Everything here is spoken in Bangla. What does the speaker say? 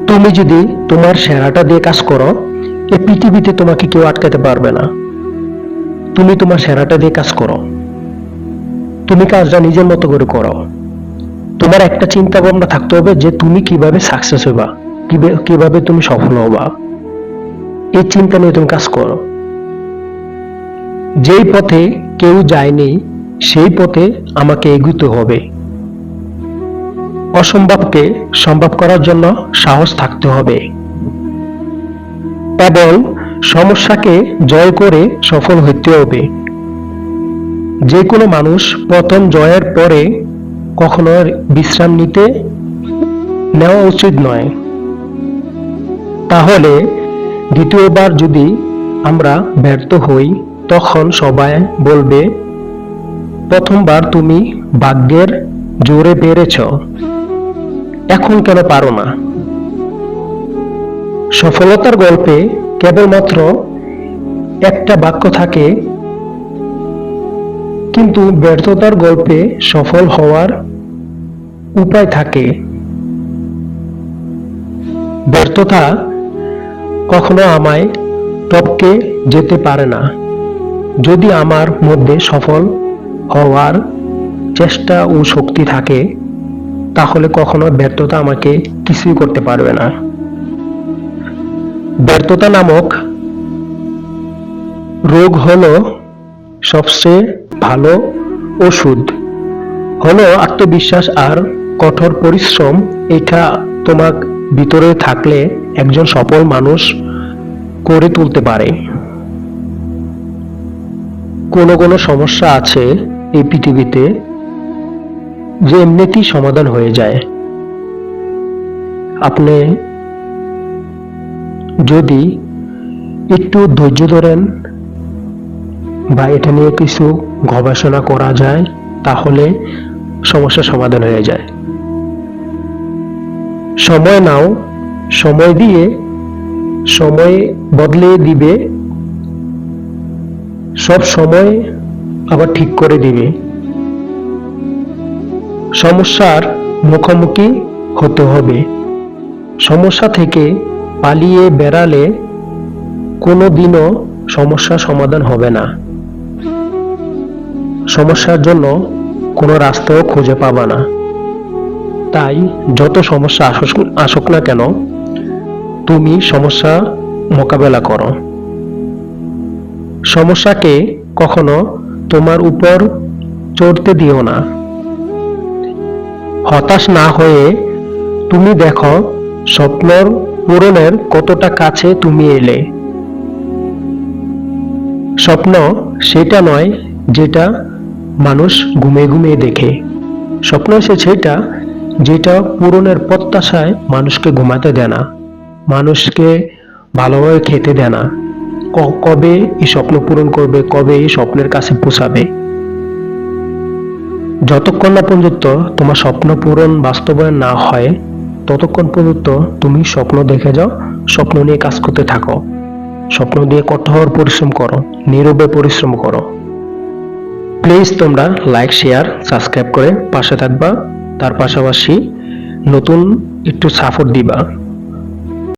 তুমি যদি তোমার সেরাটা দিয়ে কাজ করো, এই পৃথিবীতে তোমাকে কেউ আটকাতে পারবে না। তুমি তোমার সেরাটা দিয়ে কাজ করো, তুমি কাজটা নিজের মতো করে করো। তোমার একটা চিন্তা ভাবনা থাকতে হবে যে তুমি কিভাবে সাকসেস হবা, কিভাবে তুমি সফল হবা। এই চিন্তা নিয়ে তুমি কাজ করো। যেই পথে কেউ যায়নি সেই পথে আমাকে এগোতে হবে। অসম্ভবকে সম্ভব করার জন্য সাহস থাকতে হবে এবং সমস্যাকে জয় করে সফল হতে হবে। যে কোনো মানুষ প্রথম জয়ের পরে কখনো বিশ্রাম নেওয়া উচিত নয়। তাহলে দ্বিতীয়বার যদি আমরা ব্যর্থ হই, তখন সবাই বলবে প্রথমবার তুমি ভাগ্যের জোরে পেরেছ, এখন কেন পারো না। সফলতার গল্পে কেবলমাত্র একটা বাক্য থাকে, কিন্তু ব্যর্থতার গল্পে সফল হওয়ার উপায় থাকে। ব্যর্থতা কখনো আমায় টপকে যেতে পারে না। যদি আমার মধ্যে সফল হওয়ার চেষ্টা ও শক্তি থাকে, তাহলে কখনো ব্যর্থতা আমাকে কিছুই করতে পারবে না। ব্যর্থতা নামক রোগ হলো সবচেয়ে ভালো ওষুধ, হলো আত্মবিশ্বাস আর কঠোর পরিশ্রম। এটা তোমার ভিতরে থাকলে একজন সফল মানুষ করে তুলতে পারে। কোনো সমস্যা আছে এই পৃথিবীতে যে এমনিতেই সমাধান হয়ে যায়। আপনি যদি একটু ধৈর্য ধরেন বা এটা নিয়ে কিছু গবেষণা করা যায়, তাহলে সমস্যার সমাধান হয়ে যায়। সময় নাও, সময় দিয়ে সময় বদলে দিবে, সব সময় আবার ঠিক করে দিবে। সমস্যার মুখোমুখি হতে হবে। সমস্যা থেকে পালিয়ে বেড়ালে কোনো দিনও সমস্যার সমাধান হবে না। সমস্যার জন্য কোনো রাস্তাও খুঁজে পাবা না। তাই যত সমস্যা আসুক না কেন, তুমি সমস্যা মোকাবেলা করো। সমস্যাকে কখনো তোমার উপর চড়তে দিও না। হতাশ না হয়ে তুমি দেখো স্বপ্নর পূরণের কতটা কাছে তুমি এলে। স্বপ্ন সেটা নয় যেটা মানুষ ঘুমিয়ে দেখে। স্বপ্ন সেটা যেটা পূরণের প্রত্যাশায় মানুষকে ঘুমাতে দেয় না, মানুষকে ভালোভাবে খেতে দেয় না। কবে এই স্বপ্ন পূরণ করবে, কবে এই স্বপ্নের কাছে পৌঁছাবে। যতক্ষণ না পর্যন্ত তোমার স্বপ্ন পূরণ বাস্তবায়ন না হয়, ততক্ষণ পর্যন্ত তুমি স্বপ্ন দেখে যাও, স্বপ্ন নিয়ে কাজ করতে থাকো। স্বপ্ন দিয়ে কঠোর পরিশ্রম করো, নীরবে পরিশ্রম করো। প্লিজ তোমরা লাইক, শেয়ার, সাবস্ক্রাইব করে পাশে থাকবা। তার পাশাপাশি নতুন একটু সাপোর্ট দিবা।